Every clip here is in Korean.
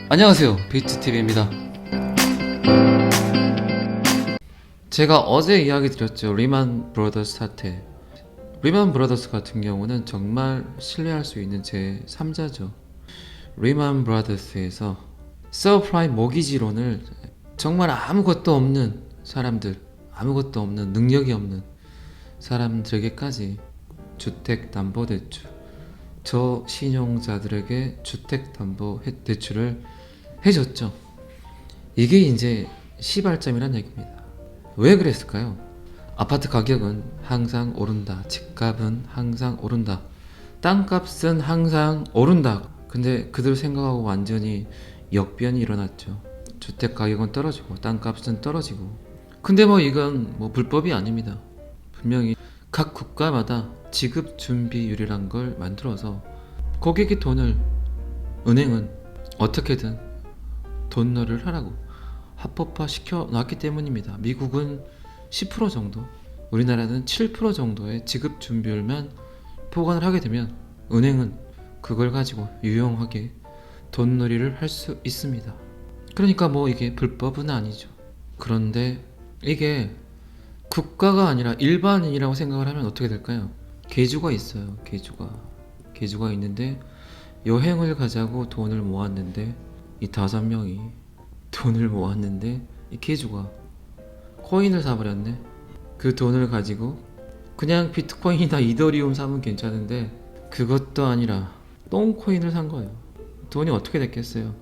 안녕하세요, 비트TV입니다. 제가 어제 이야기 드렸죠. 리만 브로더스 사태. 리만 브로더스 같은 경우는 정말 신뢰할 수 있는 제3자죠. 리만 브로더스에서 서프라임 모기지론을 정말 아무것도 없는 사람들, 아무것도 없는 능력이 없는 사람들에게까지 주택담보대출, 저신용자들에게 주택담보대출을 해줬죠. 이게 이제 시발점이란 얘기입니다. 왜 그랬을까요? 아파트 가격은 항상 오른다. 집값은 항상 오른다. 땅값은 항상 오른다. 근데 그들 생각하고 완전히 역변이 일어났죠. 주택 가격은 떨어지고 땅값은 떨어지고. 근데 이건 불법이 아닙니다. 분명히 각 국가마다 지급 준비율이란 걸 만들어서 고객의 돈을 은행은 어떻게든 돈놀이를 하라고 합법화 시켜놨기 때문입니다. 미국은 10% 정도, 우리나라는 7% 정도의 지급 준비율만 보관을 하게 되면 은행은 그걸 가지고 유용하게 돈놀이를 할 수 있습니다. 그러니까 이게 불법은 아니죠. 그런데 이게 국가가 아니라 일반인이라고 생각을 하면 어떻게 될까요? 계주가 있어요. 계주가 있는데 여행을 가자고 돈을 모았는데 이 5명이 돈을 모았는데 이 계주가 코인을 사버렸네. 그 돈을 가지고 그냥 비트코인이나 이더리움 사면 괜찮은데 그것도 아니라 똥코인을 산 거예요. 돈이 어떻게 됐겠어요?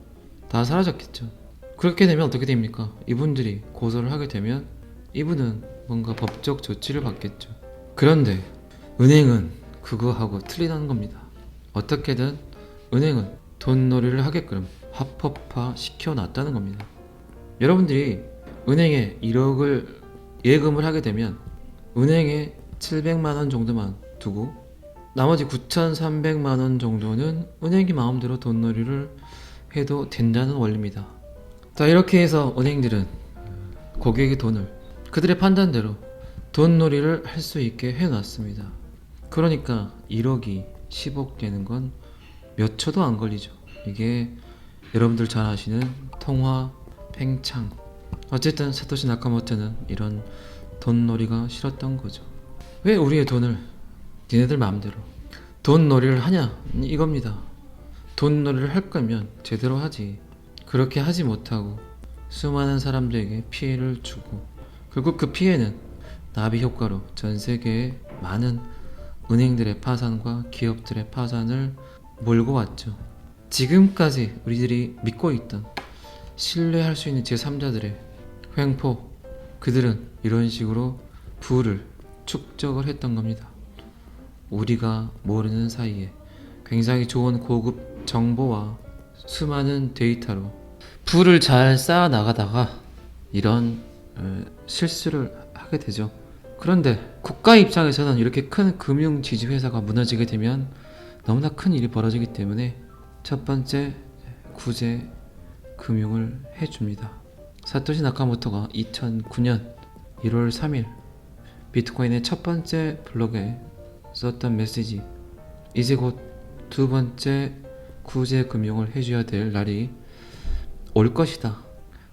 다 사라졌겠죠. 그렇게 되면 어떻게 됩니까? 이분들이 고소를 하게 되면 이분은 뭔가 법적 조치를 받겠죠. 그런데 은행은 그거하고 틀리다는 겁니다. 어떻게든 은행은 돈놀이를 하게끔 합법화 시켜놨다는 겁니다. 여러분들이 은행에 1억을 예금을 하게 되면 은행에 700만원 정도만 두고 나머지 9,300만원 정도는 은행이 마음대로 돈놀이를 해도 된다는 원리입니다. 자, 이렇게 해서 은행들은 고객의 돈을 그들의 판단대로 돈놀이를 할 수 있게 해놨습니다. 그러니까 1억이 10억 되는 건 몇 초도 안 걸리죠. 이게 여러분들 잘 아시는 통화 팽창. 어쨌든 사토시 나카모토는 이런 돈놀이가 싫었던 거죠. 왜 우리의 돈을 니네들 마음대로 돈놀이를 하냐 이겁니다. 돈놀이를 할 거면 제대로 하지. 그렇게 하지 못하고 수많은 사람들에게 피해를 주고 결국 그 피해는 나비 효과로 전 세계의 많은 은행들의 파산과 기업들의 파산을 몰고 왔죠. 지금까지 우리들이 믿고 있던 신뢰할 수 있는 제3자들의 횡포, 그들은 이런 식으로 부를 축적을 했던 겁니다. 우리가 모르는 사이에 굉장히 좋은 고급 정보와 수많은 데이터로 부를 잘 쌓아 나가다가 이런 실수를 하게 되죠. 그런데 국가 입장에서는 이렇게 큰 금융 지주 회사가 무너지게 되면 너무나 큰 일이 벌어지기 때문에 첫 번째 구제 금융을 해줍니다. 사토시 나카모토가 2009년 1월 3일 비트코인의 첫 번째 블로그에 썼던 메시지, 이제 곧 두 번째 구제 금융을 해줘야 될 날이 올 것이다.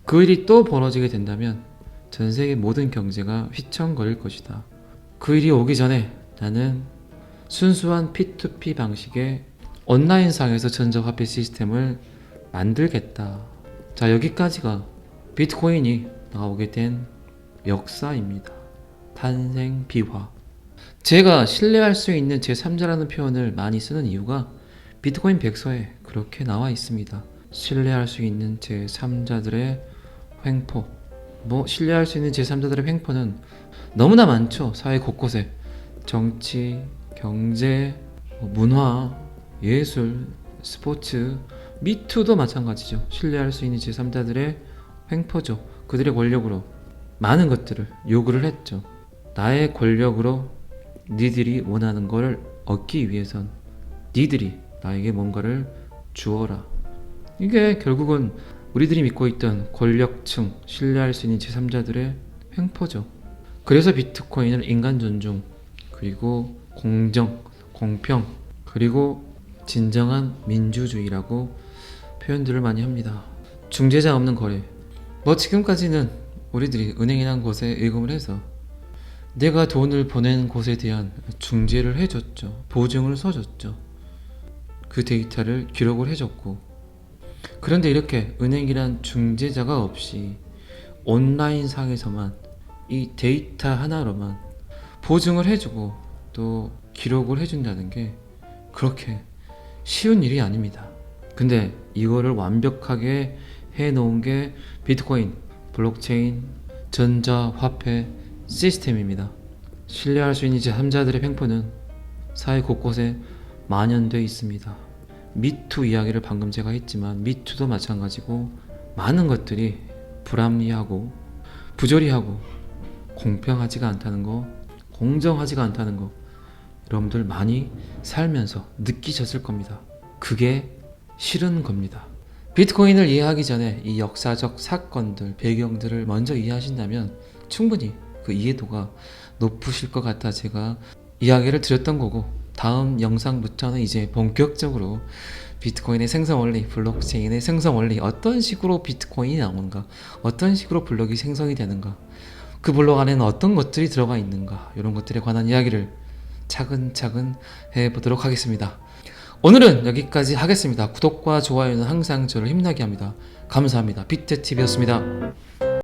그 일이 또 벌어지게 된다면 전 세계 모든 경제가 휘청거릴 것이다. 그 일이 오기 전에 나는 순수한 P2P 방식의 온라인상에서 전자화폐 시스템을 만들겠다. 자, 여기까지가 비트코인이 나오게 된 역사입니다. 탄생 비화. 제가 신뢰할 수 있는 제3자라는 표현을 많이 쓰는 이유가 비트코인 백서에 그렇게 나와 있습니다. 신뢰할 수 있는 제3자들의 횡포. 신뢰할 수 있는 제3자들의 횡포는 너무나 많죠. 사회 곳곳에 정치, 경제, 문화, 예술, 스포츠, 미투도 마찬가지죠. 신뢰할 수 있는 제3자들의 횡포죠. 그들의 권력으로 많은 것들을 요구를 했죠. 나의 권력으로 니들이 원하는 걸 얻기 위해선 니들이 나에게 뭔가를 주어라. 이게 결국은 우리들이 믿고 있던 권력층, 신뢰할 수 있는 제3자들의 횡포죠. 그래서 비트코인을 인간 존중, 그리고 공정, 공평, 그리고 진정한 민주주의라고 표현들을 많이 합니다. 중재자 없는 거래. 뭐 지금까지는 우리들이 은행이란 곳에 입금을 해서 내가 돈을 보낸 곳에 대한 중재를 해줬죠. 보증을 서줬죠. 그 데이터를 기록을 해줬고, 그런데 이렇게 은행이란 중재자가 없이 온라인 상에서만 이 데이터 하나로만 보증을 해주고 또 기록을 해준다는 게 그렇게 쉬운 일이 아닙니다. 근데 이거를 완벽하게 해놓은 게 비트코인, 블록체인, 전자화폐 시스템입니다. 신뢰할 수 있는 제3자들의 횡포는 사회 곳곳에 만연돼 있습니다. 미투 이야기를 방금 제가 했지만 미투도 마찬가지고 많은 것들이 불합리하고 부조리하고 공평하지가 않다는 거, 공정하지가 않다는 거 여러분들 많이 살면서 느끼셨을 겁니다. 그게 싫은 겁니다. 비트코인을 이해하기 전에 이 역사적 사건들, 배경들을 먼저 이해하신다면 충분히 그 이해도가 높으실 것 같아 제가 이야기를 드렸던 거고, 다음 영상부터는 이제 본격적으로 비트코인의 생성 원리, 블록체인의 생성 원리, 어떤 식으로 비트코인이 나오는가, 어떤 식으로 블록이 생성이 되는가, 그 블록 안에는 어떤 것들이 들어가 있는가, 이런 것들에 관한 이야기를 차근차근 해보도록 하겠습니다. 오늘은 여기까지 하겠습니다. 구독과 좋아요는 항상 저를 힘나게 합니다. 감사합니다. 비트TV였습니다.